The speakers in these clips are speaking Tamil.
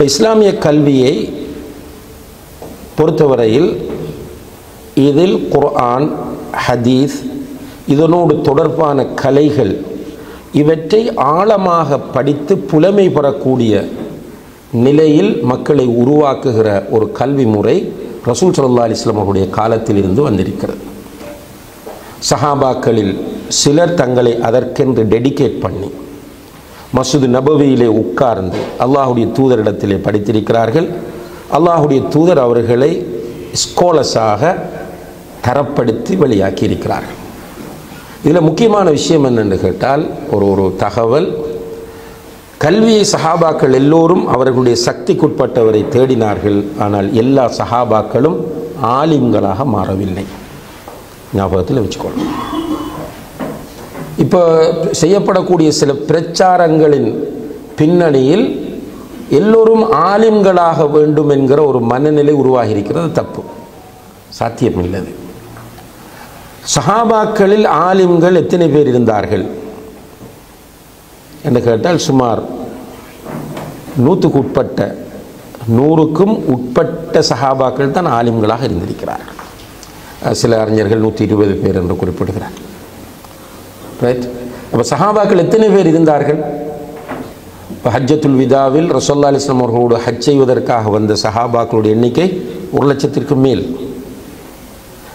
இப்போ இஸ்லாமிய கல்வியை பொறுத்தவரையில் இதில் குர்ஆன், ஹதீஸ், இதனோடு தொடர்பான கலைகள் இவற்றை ஆழமாக படித்து புலமை பெறக்கூடிய நிலையில் மக்களை உருவாக்குகிற ஒரு கல்வி முறை ரசூல் ஸல்லல்லாஹு அலைஹி வஸல்லம் அவருடைய காலத்தில் இருந்து வந்திருக்கிறது. சஹாபாக்களில் சிலர் தங்களை அதற்கென்று டெடிகேட் பண்ணி மஸ்ஜித் நபவியிலே உட்கார்ந்து அல்லாஹுடைய தூதரிடத்திலே படித்திருக்கிறார்கள். அல்லாஹுடைய தூதர் அவர்களை ஸ்காலர்ஸாக தரப்படுத்தி வெளியாக்கி இருக்கிறார்கள். இதில் முக்கியமான விஷயம் என்னென்று கேட்டால், ஒரு தகவல், கல்வியை சஹாபாக்கள் எல்லோரும் அவர்களுடைய சக்திக்குட்பட்டவரை தேடினார்கள். ஆனால் எல்லா சஹாபாக்களும் ஆலிம்களாக மாறவில்லை. ஞாபகத்தில் வச்சுக்கொள்ளும். இப்போ செய்யப்படக்கூடிய சில பிரச்சாரங்களின் பின்னணியில் எல்லோரும் ஆலிம்களாக வேண்டும் என்கிற ஒரு மனநிலை உருவாகி இருக்கிறது. தப்பு, சாத்தியமில்லது. சஹாபாக்களில் ஆலிம்கள் எத்தனை பேர் இருந்தார்கள் என்று கேட்டால், சுமார் 100க்கு உட்பட்ட 100க்கும் உட்பட்ட சஹாபாக்கள் தான் ஆலிம்களாக இருந்திருக்கிறார்கள். சில அறிஞர்கள் 120 பேர் என்று குறிப்பிடுகிறார். ரைட். அப்போ சஹாபாக்கள் எத்தனை பேர் இருந்தார்கள்? இப்போ ஹஜ்ஜத்துல் விதாவில் ரசூலுல்லாஹி அலைஹி வஸல்லம் அவர்களோடு ஹஜ் செய்வதற்காக வந்த சஹாபாக்களுடைய எண்ணிக்கை 1,00,000க்கு மேல்.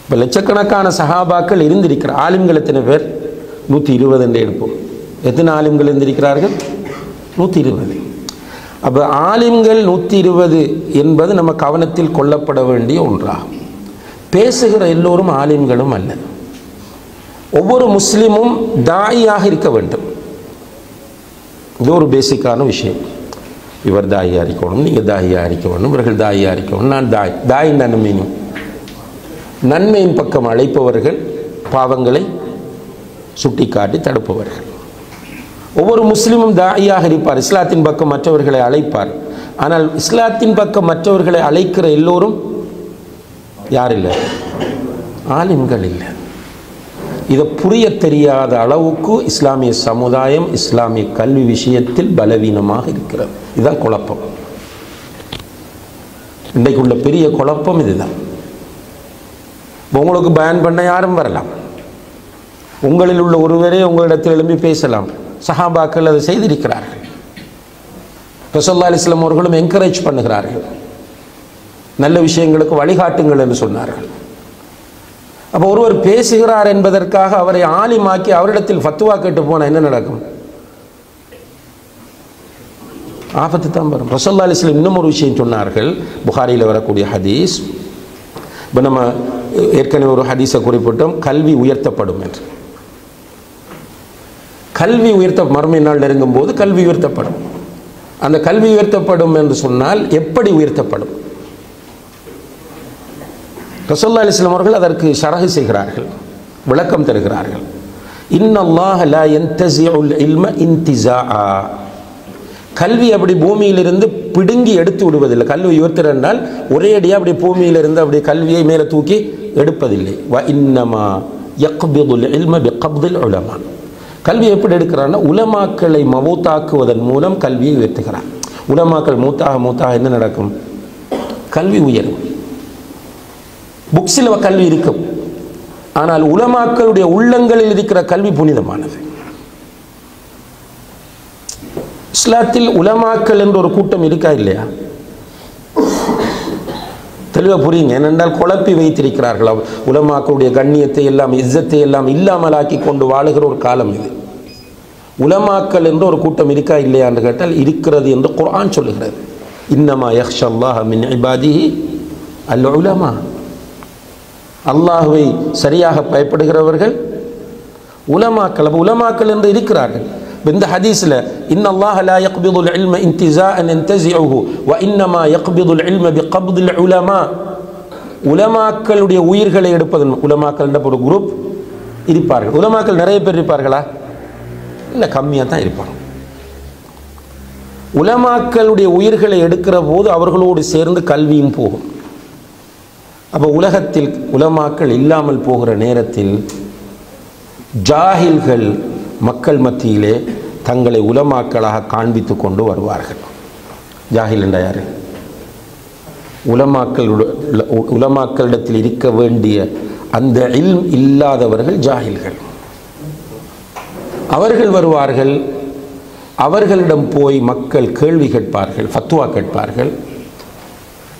இப்போ லட்சக்கணக்கான சஹாபாக்கள் இருந்திருக்கிற ஆலிம்கள் எத்தனை பேர்? 120 என்று எடுப்போம். எத்தனை ஆலிம்கள் இருந்திருக்கிறார்கள்? 120. அப்போ ஆலிம்கள் 120 என்பது நம்ம கவனத்தில் கொள்ளப்பட வேண்டிய ஒன்றாகும். பேசுகிற எல்லோரும் ஆலிம்களும் அல்ல. ஒவ்வொரு முஸ்லிமும் தாயியாக இருக்க வேண்டும். இது ஒரு பேசிக்கான விஷயம். இவர் தாயியாக இருக்கணும், நீங்கள் தாயியாக இருக்க வேண்டும், இவர்கள் தாயியாக இருக்கணும். நான் தாய் நன்மையும் நன்மையின் பக்கம் அழைப்பவர்கள், பாவங்களை சுட்டிக்காட்டி தடுப்பவர்கள். ஒவ்வொரு முஸ்லிமும் தாயியாக இருப்பார், இஸ்லாத்தின் பக்கம் மற்றவர்களை அழைப்பார். ஆனால் இஸ்லாத்தின் பக்கம் மற்றவர்களை அழைக்கிற எல்லோரும் யார் இல்லை? ஆலிம்கள் இல்லை. இதை புரிய தெரியாத அளவுக்கு இஸ்லாமிய சமுதாயம் இஸ்லாமிய கல்வி விஷயத்தில் பலவீனமாக இருக்கிறது. இதுதான் குழப்பம். இன்றைக்குள்ள பெரிய குழப்பம் இதுதான். உங்களுக்கு பயன் பண்ண யாரும் வரலாம், உங்களில் உள்ள ஒருவரே உங்களிடத்தில் எழும்பி பேசலாம். சஹாபாக்கள் அதை செய்திருக்கிறார்கள். ரசூலுல்லாஹி அலைஹி வஸல்லம் அவர்களும் என்கரேஜ் பண்ணுகிறார்கள், நல்ல விஷயங்களுக்கு வழிகாட்டுங்கள் என்று சொன்னார்கள். அப்போ ஒருவர் பேசுகிறார் என்பதற்காக அவரை ஆலிமாக்கி அவரிடத்தில் ஃபத்வா கேட்டு போனால் என்ன நடக்கும்? ஆபத்து தான் வரும். ரசூலுல்லாஹி அலைஹி வஸல்லம் இன்னும் ஒரு விஷயம் சொன்னார்கள், புகாரியில் வரக்கூடிய ஹதீஸ். இப்போ நம்ம ஏற்கனவே ஒரு ஹதீஸை குறிப்பிட்டோம், கல்வி உயர்த்தப்படும் என்று. கல்வி மறுமை நாள் நெருங்கும் போது கல்வி உயர்த்தப்படும். அந்த கல்வி உயர்த்தப்படும் என்று சொன்னால் எப்படி உயர்த்தப்படும்? ரசூலுல்லாஹி அலைஹி வஸல்லம் அவர்கள் அதற்கு ஷரஹ் செய்கிறார்கள், விளக்கம் தருகிறார்கள். இன்னல்லாஹ லா யன்தஸிஉல் இல்ம இன்திஸாஆ. கல்வி அப்படி பூமியிலிருந்து பிடுங்கி எடுத்து விடுவதில்லை. கல்வி உயர்த்துறால் ஒரே அடியாக அப்படி பூமியிலிருந்து அப்படி கல்வியை மேலே தூக்கி எடுப்பதில்லை. வ இன்னமா யக்பிதுல் இல்ம பிகப்தில் உலமா. கல்வி எப்படி எடுக்கிறான்னா, உலமாக்களை மவுத்தாக்குவதன் மூலம் கல்வியை உயர்த்துகிறார். உலமாக்கள் மூத்தாக என்ன நடக்கும்? கல்வி உயரும். புக்ஸில் கல்வி இருக்கும், ஆனால் உலமாக்களுடைய உள்ளங்களில் இருக்கிற கல்வி புனிதமானது. இஸ்லாத்தில் உலமாக்கள் என்ற ஒரு கூட்டம் இருக்கா இல்லையா? தெளிவாக புரியுங்க. ஏனென்றால் குழப்பி வைத்திருக்கிறார்கள். உலமாக்களுடைய கண்ணியத்தை எல்லாம் இஸ்ஸத்தை எல்லாம் இல்லாமலாக்கி கொண்டு வாழுகிற ஒரு காலம் இது. உலமாக்கள் என்ற ஒரு கூட்டம் இருக்கா இல்லையா என்று கேட்டால் இருக்கிறது என்று குர்ஆன் சொல்லுகிறது. இன்னமா யக்ஷல்லாஹ மின் இபாதிஹி அல் உலமா. அல்லாஹ்வை சரியாக பயப்படுகிறவர்கள் உலமாக்கள். உலமாக்கள் என்று இருக்கிறார்கள். இந்த ஹதீஸ்ல இன்னல்லாஹ லா யக்பிதுல் இல்ம இன்திஸாஅன் யன்தஸிஉஹு வ இன்னமா யக்பிதுல் இல்ம பிகப்தில் உலமா. உலமாக்களுடைய உயிர்களை எடுப்பதன், உலமாக்கள் என்ற ஒரு குரூப் இருப்பார்கள். உலமாக்கள் நிறைய பேர் இருப்பார்களா? இல்லை, கம்மியாக தான் இருப்பாங்க. உலமாக்களுடைய உயிர்களை எடுக்கிற போது அவர்களோடு சேர்ந்து கல்வியும் போகும். அப்போ உலகத்தில் உலமாக்கள் இல்லாமல் போகிற நேரத்தில் ஜாஹில்கள் மக்கள் மத்தியிலே தங்களை உலமாக்களாக காண்பித்து கொண்டு வருவார்கள். ஜாஹில் என்றா யாரு? உலமாக்களிடத்தில் இருக்க வேண்டிய அந்த இல்ம் இல்லாதவர்கள் ஜாஹில்கள். அவர்கள் வருவார்கள், அவர்களிடம் போய் மக்கள் கேள்வி கேட்பார்கள், ஃபத்வா கேட்பார்கள்.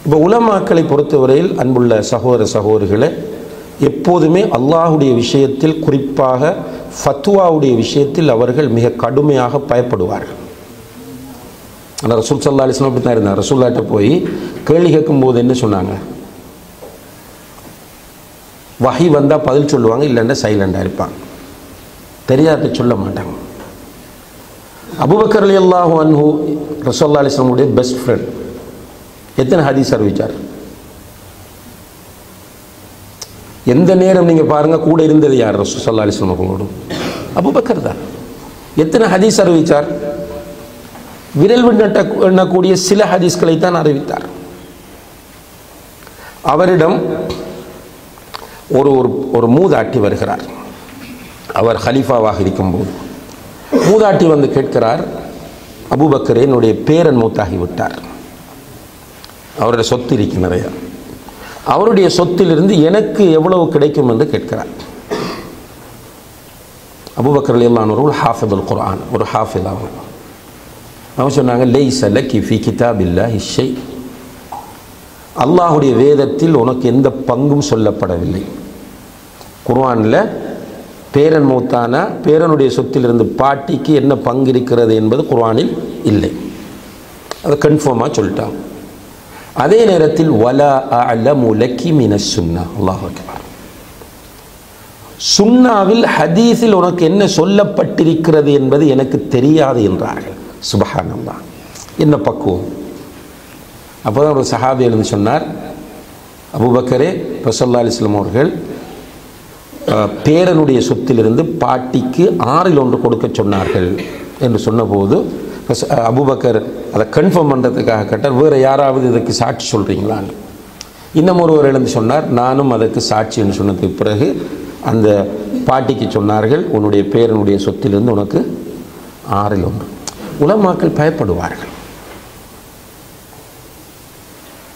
இப்போ உலமாக்களை பொறுத்தவரையில் அன்புள்ள சகோதர சகோதரிகளை எப்போதுமே அல்லாஹுடைய விஷயத்தில், குறிப்பாக ஃபத்வாவுடைய விஷயத்தில் அவர்கள் மிக கடுமையாக பயப்படுவார்கள். ஆனால் ரசூல் ஸல்லல்லாஹு அலைஹி வஸல்லம் அப்படி தான் இருந்தார். ரசூலுல்லாஹ்ட்ட போய் கேள்வி கேட்கும்போது என்ன சொன்னாங்க? வஹி வந்தால் பதில் சொல்லுவாங்க, இல்லைன்னா சைலண்டாக இருப்பாங்க, தெரியாத சொல்ல மாட்டாங்க. அபூபக்கர் ரலியல்லாஹு அன்ஹு ரசூலுல்லாஹி ஸல்லல்லாஹு அலைஹி வஸல்லம் பெஸ்ட் ஃப்ரெண்ட். எத்தனை ஹதீஸ் அறிவிச்சார்? எந்த நேரம் நீங்கள் பாருங்கள் கூட இருந்தது யார்? ரசூல் ஸல்லல்லாஹு அலைஹி வஸல்லம் அவங்களோடு அபூபக்கர் தான். எத்தனை ஹதீஸ் அறிவித்தார்? விரல் எண்ணக்கூடிய சில ஹதீஸ்களை தான் அறிவித்தார். அவரிடம் ஒரு மூதாட்டி வருகிறார். அவர் ஹலீஃபாவாக இருக்கும்போது மூதாட்டி வந்து கேட்கிறார், அபூபக்கரே, என்னுடைய பேரன் மூத்தாகிவிட்டார், அவருடைய சொத்து இருக்கு நிறையா, அவருடைய சொத்திலிருந்து எனக்கு எவ்வளவு கிடைக்கும் என்று கேட்கிறார். அபூபக்கர் ரலியல்லாஹு அன்ஹு ஹாஃபிதுல் குர்ஆன், ஒரு ஹாஃபித். அவங்க சொன்னாங்க, லைஸ லக்கி ஃபீ கிதாபில்லாஹி ஷை, அல்லாஹுடைய வேதத்தில் உனக்கு எந்த பங்கும் சொல்லப்படவில்லை. குர்ஆனில் பேரன் மௌத்தானா பேரனுடைய சொத்திலிருந்து பாட்டிக்கு என்ன பங்கு இருக்கிறது என்பது குர்ஆனில் இல்லை. அதை கன்ஃபார்மாக சொல்லிட்டாங்க. அதே நேரத்தில் வலா அஅலமு லக்கி மினஸ் சுன்னா, அல்லாஹ் அக்பர், சுன்னாவில் ஹதீஸில் உனக்கு என்ன சொல்லப்பட்டிருக்கிறது என்பது எனக்கு தெரியாது என்றார்கள். சுப்ஹானல்லாஹ், என்ன பக்குவம்! அப்போதான் ஒரு சஹாபி எழுந்து சொன்னார், அபூபக்கரே, ரசூலுல்லாஹி அலைஹி வஸல்லம் அவர்கள் பேரனுடைய சொத்திலிருந்து பாட்டிக்கு 1/6 கொடுக்க சொன்னார்கள் என்று சொன்னபோது அபூபக்கர் அதை கன்ஃபார்ம் பண்ணுறதுக்காக கேட்டார், வேறு யாராவது இதுக்கு சாட்சி சொல்கிறீங்களான்னு. இன்னும் ஒருவர் எழுந்து சொன்னார், நானும் அதற்கு சாட்சி என்று சொன்னதுக்கு பிறகு அந்த பாட்டிக்கு சொன்னார்கள், உன்னுடைய பேரனுடைய சொத்திலிருந்து உனக்கு 1/6. உலமாக்கள் பயப்படுவார்கள்.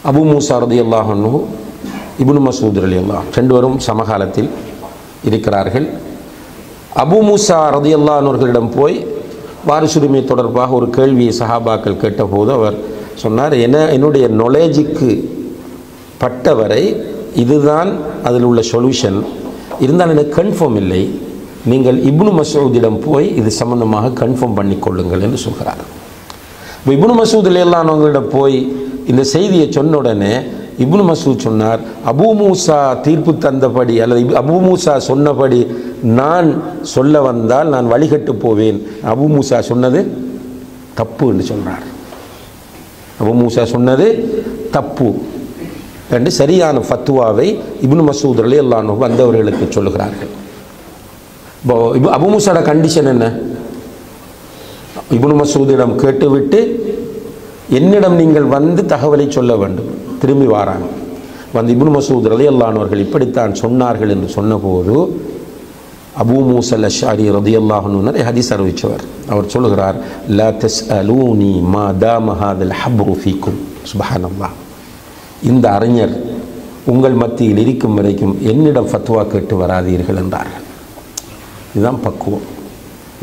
அபு மூசா ரலியல்லாஹு அன்ஹு, இப்னு மஸ்ஊத் ரலியல்லாஹு, ரெண்டு பேரும் சமகாலத்தில் இருக்கிறார்கள். அபு மூசா ரலியல்லாஹு அன்ஹுகளிடம் போய் வாரிசுரிமை தொடர்பாக ஒரு கேள்வியை சஹாபாக்கள் கேட்டபோது அவர் சொன்னார், என்னுடைய நாலேஜுக்கு பட்டவரை இதுதான் அதில் உள்ள சொல்யூஷன், இருந்தால் எனக்கு கன்ஃபார்ம் இல்லை, நீங்கள் இப்னு மஸ்ஊதிடம் போய் இது சம்பந்தமாக கன்ஃபார்ம் பண்ணிக்கொள்ளுங்கள் என்று சொல்கிறார். இப்போ இப்னு மஸ்ஊத் ரலியல்லாஹு அன்ஹுவிடம் போய் இந்த செய்தியை சொன்ன உடனே இப்னு மஸ்ஊத் சொன்னார், அபு மூசா தீர்ப்பு தந்தபடி அல்லது அபு மூசா சொன்னபடி நான் சொல்ல வந்தால் நான் வழிகட்டு போவேன், அபு மூசா சொன்னது தப்பு என்று சொல்கிறார். அபு மூசா சொன்னது தப்பு என்று சரியான ஃபத்வாவை இப்னு மஸ்ஊத் ரலியல்லாஹு அன்ஹு வந்தவர்களுக்கு சொல்லுகிறார்கள். அபு மூசாவோட கண்டிஷன் என்ன? இப்னு மஸ்ஊதிடம் கேட்டுவிட்டு என்னிடம் நீங்கள் வந்து தகவலை சொல்ல வேண்டும். திரும்பி வாராங்க, வந்து இப்னு மஸ்ஊத் ரலியல்லாஹு அன்ஹு அவர்கள் இப்படித்தான் சொன்னார்கள் என்று சொன்னபோது அபூ மூஸா அல்-அஷ்அரி ரலியல்லாஹு அன்ஹு ஹதீஸ் அறிவிச்சவர், அவர் சொல்லுகிறார், லா தஸ்அலூனி மா தாம ஹாதல் ஹப்ரு ஃபீக்கும். சுப்ஹானல்லாஹ், இந்த அறிஞர் உங்கள் மத்தியில் இருக்கும் வரைக்கும் என்னிடம் ஃபத்வா கேட்டு வராதீர்கள் என்றார்கள். இதுதான் பக்குவம்.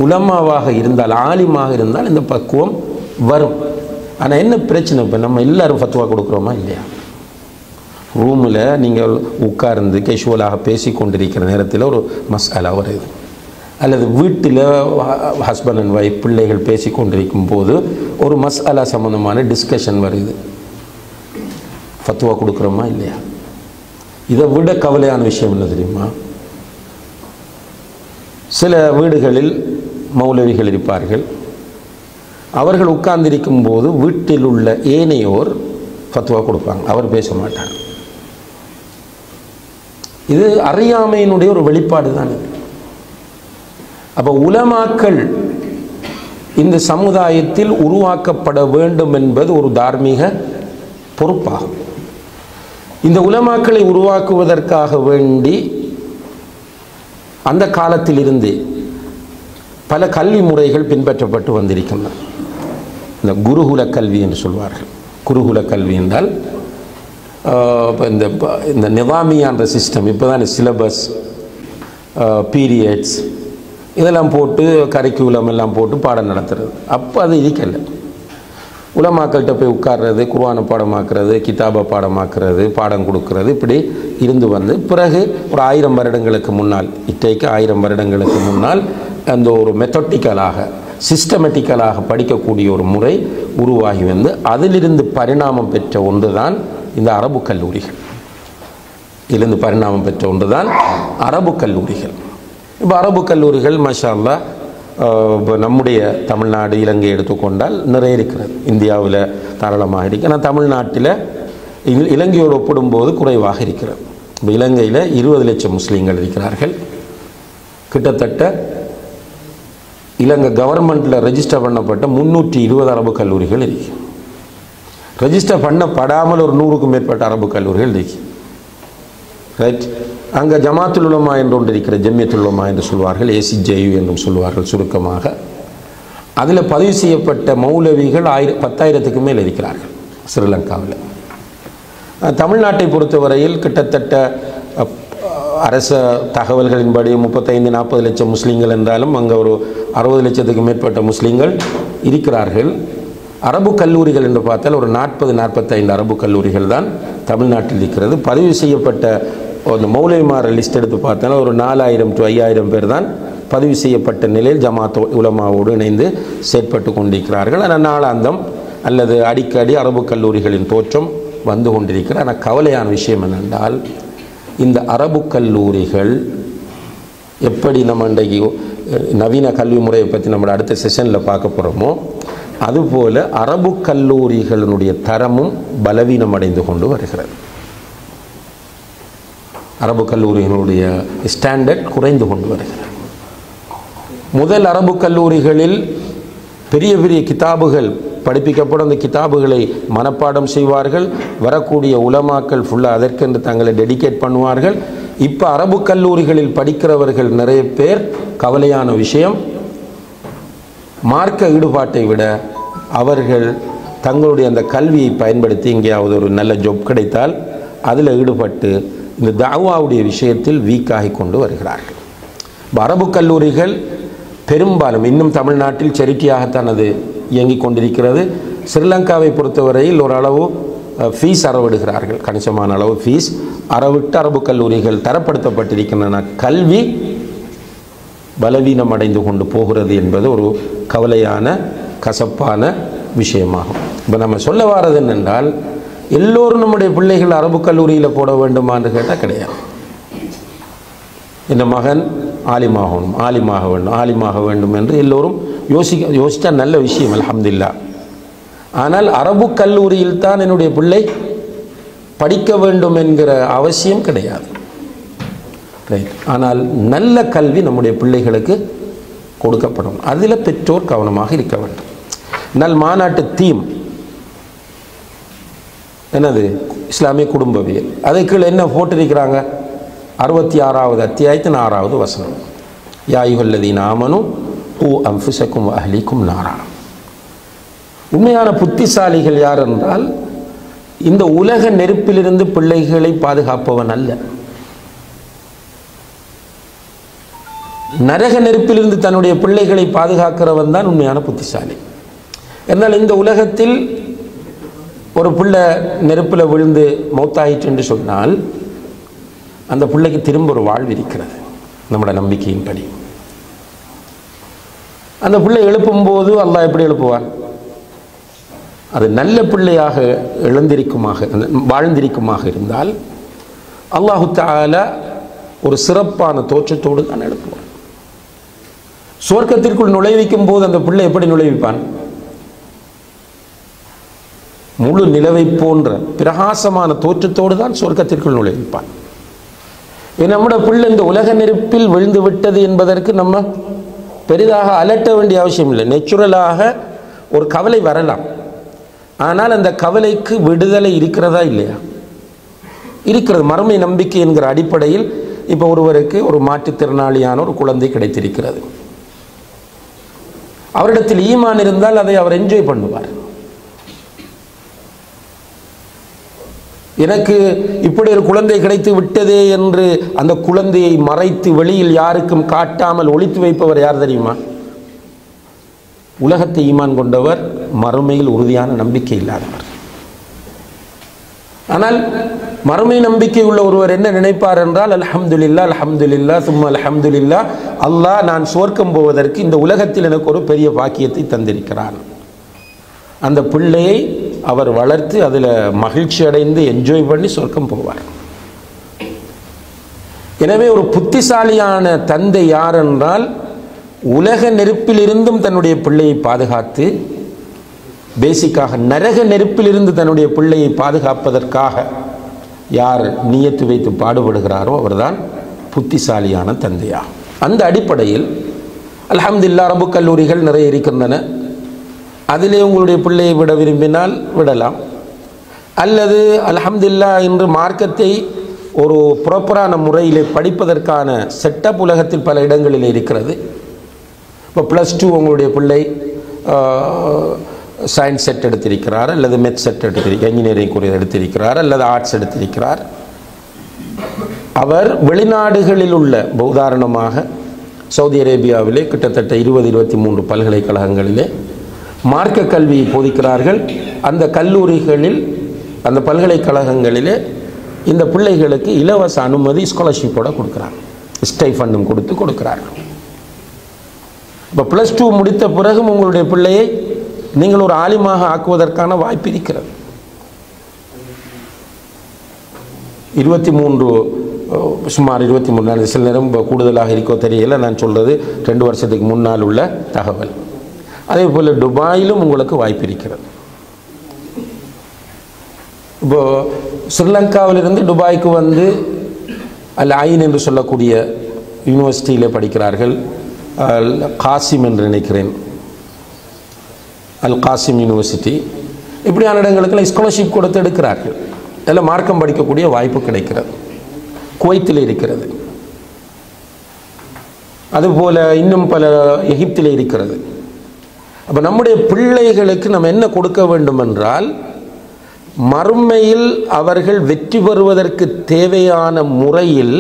உலமாவாக இருந்தால், ஆலிமாக இருந்தால் இந்த பக்குவம் வரும். ஆனால் என்ன பிரச்சனை, இப்போ நம்ம எல்லாரும் ஃபத்வா கொடுக்குறோமா இல்லையா? ரூமில் நீங்கள் உட்கார்ந்து கேஷுவலாக பேசி கொண்டிருக்கிற நேரத்தில் ஒரு மஸ்அலா வருது, அல்லது வீட்டில் ஹஸ்பண்ட் அண்ட் ஒய்ஃப் பிள்ளைகள் பேசி கொண்டிருக்கும் போது ஒரு மஸ்அலா சம்பந்தமான டிஸ்கஷன் வருது, ஃபத்வா கொடுக்குறோமா இல்லையா? இதை விட கவலையான விஷயம் என்ன தெரியுமா? சில வீடுகளில் மௌலவிகள் இருப்பார்கள், அவர்கள் உட்கார்ந்திருக்கும் போது வீட்டில் உள்ள ஏனையோர் ஃபத்வா கொடுப்பாங்க, அவர் பேச மாட்டார். இது அறியாமையினுடைய ஒரு வெளிப்பாடு தான். அப்போ உலமாக்கள் இந்த சமுதாயத்தில் உருவாக்கப்பட வேண்டும் என்பது ஒரு தார்மீக பொறுப்பாகும். இந்த உலமாக்களை உருவாக்குவதற்காக வேண்டி அந்த காலத்தில் இருந்து பல கல்வி முறைகள் பின்பற்றப்பட்டு வந்திருக்கின்றன. இந்த குருகுல கல்வி என்று சொல்வார்கள். குருகுல கல்வி என்றால் இப்போ இந்த நிவாமியான்ற சிஸ்டம், இப்போ தான் சிலபஸ், பீரியட்ஸ் இதெல்லாம் போட்டு கரிக்குலம் எல்லாம் போட்டு பாடம் நடத்துறது. அப்போ அது இருக்கல. உலமாக்கள்கிட்ட போய் உட்கார்றது, குர்ஆனை பாடமாக்குறது, கிதாபை பாடமாக்குறது, பாடம் கொடுக்கறது, இப்படி இருந்து வந்து பிறகு ஒரு 1000 வருடங்களுக்கு முன்னால், இன்றைக்கு 1000 வருடங்களுக்கு முன்னால் அந்த ஒரு மெத்தடிக்கலாக சிஸ்டமேட்டிக்கலாக படிக்கக்கூடிய ஒரு முறை உருவாகி வந்து அதிலிருந்து பரிணாமம் பெற்ற ஒன்று தான் இந்த அரபு கல்லூரிகள். இதிலிருந்து பரிணாமம் பெற்ற ஒன்று தான் அரபு கல்லூரிகள். இப்போ அரபு கல்லூரிகள் மாஷா அல்லாஹ் இப்போ நம்முடைய தமிழ்நாடு, இலங்கை எடுத்துக்கொண்டால் நிறைய இருக்கிறது. இந்தியாவில் தாராளமாக இருக்குது. ஆனால் தமிழ்நாட்டில் இலங்கையோடு ஒப்பிடும்போது குறைவாக இருக்கிறது. இப்போ இலங்கையில் 20 லட்சம் முஸ்லீம்கள் இருக்கிறார்கள். கிட்டத்தட்ட இலங்கை கவர்மெண்ட்டில் ரெஜிஸ்டர் பண்ணப்பட்ட 320 அரபு கல்லூரிகள் இருக்கு. ரெஜிஸ்டர் பண்ணப்படாமல் ஒரு 100க்கும் மேற்பட்ட அரபு கல்லூரிகள் இருக்கு. ரைட். அங்கே ஜமாத்துல் உலமா என்று ஒன்று இருக்கிற, ஜம்மியத்துல் உலமா என்று சொல்வார்கள், ACJU என்றும் சொல்வார்கள் சுருக்கமாக. அதில் பதிவு செய்யப்பட்ட மௌலவிகள் 10,000க்கு மேல் இருக்கிறார்கள் ஸ்ரீலங்காவில். தமிழ்நாட்டை பொறுத்தவரையில் கிட்டத்தட்ட அரச தகவல்களின்படி 35-40 லட்சம் முஸ்லீம்கள் என்றாலும் அங்கே ஒரு 60 லட்சத்துக்கு மேற்பட்ட முஸ்லீம்கள் இருக்கிறார்கள். அரபு கல்லூரிகள் என்று பார்த்தால் ஒரு 40-45 அரபு கல்லூரிகள் தான் தமிழ்நாட்டில் இருக்கிறது. பதிவு செய்யப்பட்ட அந்த மௌலவிமார் லிஸ்ட் எடுத்து பார்த்தாலும் ஒரு 4000 to 5000 பேர் தான் பதிவு செய்யப்பட்ட நிலையில் ஜமாத் உலமாவோடு இணைந்து செயற்பட்டு கொண்டிருக்கிறார்கள். ஆனால் நாளாந்தம் அல்லது அடிக்கடி அரபு கல்லூரிகளின் தோற்றம் வந்து கொண்டிருக்கிறது. ஆனால் கவலையான விஷயம் என்னென்றால், இந்த அரபு கல்லூரிகள் எப்படி நம்ம இன்றைக்கு நவீன கல்வி முறையை பற்றி நம்ம அடுத்த செஷனில் பார்க்க போகிறோமோ, அதுபோல் அரபு கல்லூரிகளினுடைய தரமும் பலவீனம் அடைந்து கொண்டு வருகிறது. அரபு கல்லூரிகளுடைய ஸ்டாண்டர்ட் குறைந்து கொண்டு வருகிறது. முதல் அரபு கல்லூரிகளில் பெரிய பெரிய கிதாபுகள் படிப்பிக்கப்படும். அந்த கிதாபுகளை மனப்பாடம் செய்வார்கள். வரக்கூடிய உலமாக்கள் ஃபுல்லாக அதற்கென்று தங்களை டெடிகேட் பண்ணுவார்கள். இப்போ அரபு கல்லூரிகளில் படிக்கிறவர்கள் நிறைய பேர், கவலையான விஷயம், மார்க்க ஈடுபாட்டை விட அவர்கள் தங்களுடைய அந்த கல்வியை பயன்படுத்தி எங்கேயாவது ஒரு நல்ல ஜாப் கிடைத்தால் அதில் ஈடுபட்டு இந்த தாவாவுடைய விஷயத்தில் வீக்காகி கொண்டு வருகிறார்கள். அரபு கல்லூரிகள் பெரும்பாலும் இன்னும் தமிழ்நாட்டில் செரிட்டியாகத்தான் அது இயங்கிக் கொண்டிருக்கிறது. ஸ்ரீலங்காவை பொறுத்தவரையில் ஓரளவு ஃபீஸ் அறவிடுகிறார்கள், கணிசமான அளவு ஃபீஸ் அறவிட்டு அரபு கல்லூரிகள் தரப்படுத்தப்பட்டிருக்கின்றன. கல்வி பலவீனம் அடைந்து கொண்டு போகிறது என்பது ஒரு கவலையான கசப்பான விஷயமாகும். இப்போ நம்ம சொல்ல வாரது என்னென்றால், எல்லோரும் நம்முடைய பிள்ளைகள் அரபு கல்லூரியில் போட வேண்டுமான்னு கேட்டால் கிடையாது. இந்த மகன் ஆலிமாகணும், ஆலிமாக வேண்டும் என்று எல்லோரும் யோசித்தா நல்ல விஷயம், அல்ஹம்துலில்லாஹ். ஆனால் அரபு கல்லூரியில் தான் என்னுடைய பிள்ளை படிக்க வேண்டும் என்கிற அவசியம் கிடையாது. ரைட். ஆனால் நல்ல கல்வி நம்முடைய பிள்ளைகளுக்கு கொடுக்கப்படும். அதில் பெற்றோர் கவனமாக இருக்க வேண்டும். மாநாட்டு தீம் என்னது? இஸ்லாமிய குடும்பவியல். அதுக்கு என்ன போட்டிருக்கிறாங்க? 66வது அத்தியாயத்தின் 6வது வசனம், யா அய்யுஹல்லதீன ஆமனூ கூ அன்ஃபுஸக்கும் வ அஹ்லீக்கும் நாரா. உண்மையான புத்திசாலிகள் யார் என்றால், இந்த உலக நெருப்பிலிருந்து பிள்ளைகளை பாதுகாப்பவன் அல்ல, நரக நெருப்பிலிருந்து தன்னுடைய பிள்ளைகளை பாதுகாக்கிறவன் தான் உண்மையான புத்திசாலி. എന്നാൽ இந்த உலகத்தில் ஒரு பிள்ளை நெருப்பில் விழுந்து மௌத்தாயிற்று என்று சொன்னால் அந்த பிள்ளைக்கு திரும்ப ஒரு வாழ்வு இருக்கிறது. நம்முடைய நம்பிக்கையின்படி அந்த பிள்ளை எழுப்பும்போது அல்லாஹ் எப்படி எழுப்புவான்? அது நல்ல பிள்ளையாக வாழ்ந்திருக்குமாக இருந்தால் அல்லாஹு தஆலா ஒரு சிறப்பான தோற்றத்தோடு தான் எழுப்புவான். சுவர்க்கத்திற்குள் நுழைவிக்கும் போது அந்த பிள்ளை எப்படி நுழைவிப்பான்? முழு நிலவை போன்ற பிரகாசமான தோற்றத்தோடு தான் சொர்க்கத்திற்குள் நுழைவிப்பான். நம்முடைய பிள்ளை இந்த உலக நெருப்பில் விழுந்து விட்டது என்பதற்கு நம்ம பெரிதாக அலட்ட வேண்டிய அவசியம் இல்லை. நேச்சுரலாக ஒரு கவலை வரலாம். ஆனால் அந்த கவலைக்கு விடுதலை இருக்கிறதா இல்லையா? இருக்கிறது. மறுமை நம்பிக்கை என்கிற அடிப்படையில் இப்போ ஒருவருக்கு ஒரு மாற்றுத்திறனாளியான ஒரு குழந்தை கிடைத்திருக்கிறது. அவரிடத்தில் ஈமான் இருந்தால் அதை அவர் என்ஜாய் பண்ணுவார். எனக்கு இப்படி ஒரு குழந்தை கிடைத்து விட்டதே என்று அந்த குழந்தையை மறைத்து வெளியில் யாருக்கும் காட்டாமல் ஒளித்து வைப்பவர் யார் தெரியுமா? உலகத்தை ஈமான் கொண்டவர், மறுமையில் உறுதியான நம்பிக்கை இல்லாதவர். ஆனால் மறுமை நம்பிக்கை உள்ள ஒருவர் என்ன நினைப்பார் என்றால், அல்ஹம்துலில்லாஹ் அல்ஹம்துலில்லாஹ் சும்மா அல்ஹம்துலில்லாஹ், அல்லாஹ் நான் சுவர்க்கம் போவதற்கு இந்த உலகத்தில் எனக்கு ஒரு பெரிய பாக்கியத்தை தந்திருக்கிறான். அந்த பிள்ளையை அவர் வளர்த்து அதில் மகிழ்ச்சி அடைந்து என்ஜாய் பண்ணி சொர்க்கம் போவார். எனவே ஒரு புத்திசாலியான தந்தை யார் என்றால், உலக நெருப்பிலிருந்தும் தன்னுடைய பிள்ளையை பாதுகாத்து, பேசிக்காக நரக நெருப்பிலிருந்து தன்னுடைய பிள்ளையை பாதுகாப்பதற்காக யார் நியத்து வைத்து பாடுபடுகிறாரோ அவர்தான் புத்திசாலியான தந்தையா. அந்த அடிப்படையில் அல்ஹம்துலில்லாஹ் அரபு கல்லூரிகள் நிறைய இருக்கின்றன. அதிலே உங்களுடைய பிள்ளையை விட விரும்பினால் விடலாம். அல்லது அல்ஹம்துலில்லாஹ் என்று மார்க்கத்தை ஒரு ப்ராப்பரான முறையிலே படிப்பதற்கான செட்டப் உலகத்தில் பல இடங்களில் இருக்கிறது. இப்போ +2 உங்களுடைய பிள்ளை சயின்ஸ் செட் எடுத்திருக்கிறார், அல்லது மெத் செட் எடுத்திருக்கிறார், இன்ஜினியரிங் குறி எடுத்திருக்கிறார், அல்லது ஆர்ட்ஸ் எடுத்திருக்கிறார். அவர் வெளிநாடுகளில் உள்ள, உதாரணமாக சவுதி அரேபியாவிலே கிட்டத்தட்ட 20-23 பல்கலைக்கழகங்களிலே மார்க்க கல்வியை போதிக்கிறார்கள். அந்த கல்லூரிகளில், அந்த பல்கலைக்கழகங்களிலே இந்த பிள்ளைகளுக்கு இலவச அனுமதி ஸ்காலர்ஷிப்போடு கொடுக்குறாங்க, ஸ்டைஃபண்டும் கொடுக்குறார்கள். இப்போ +2 முடித்த பிறகும் உங்களுடைய பிள்ளையை நீங்கள் ஒரு ஆலிமாக ஆக்குவதற்கான வாய்ப்பு இருக்கிறது. 23 சுமார் 23 சில நேரம் கூடுதலாக இருக்கோ தெரியல, நான் சொல்கிறது 2 வருஷத்துக்கு முன்னால் உள்ள தகவல். அதே போல் துபாயிலும் உங்களுக்கு வாய்ப்பு இருக்கிறது. இப்போது ஸ்ரீலங்காவிலிருந்து துபாய்க்கு வந்து அல் ஐன் என்று சொல்லக்கூடிய யூனிவர்சிட்டியில் படிக்கிறார்கள். காசிம் என்று நினைக்கிறேன், அல் காசிம் யூனிவர்சிட்டி, இப்படியான இடங்களுக்கெல்லாம் ஸ்காலர்ஷிப் கொடுத்து எடுக்கிறார்கள். எல்லாம் மார்க்கம் படிக்கக்கூடிய வாய்ப்பு கிடைக்கிறது. குவைத்தில் இருக்கிறது, அதுபோல் இன்னும் பல எகிப்தில் இருக்கிறது. அப்போ நம்முடைய பிள்ளைகளுக்கு நம்ம என்ன கொடுக்க வேண்டும் என்றால், மறுமையில் அவர்கள் வெற்றி பெறுவதற்கு தேவையான முறையில்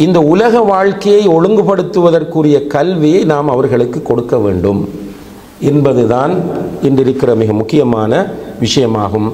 இந்த உலக வாழ்க்கையை ஒழுங்குபடுத்துவதற்குரிய கல்வியை நாம் அவர்களுக்கு கொடுக்க வேண்டும் என்பதுதான் இன்றிருக்கிற மிக முக்கியமான விஷயமாகும்.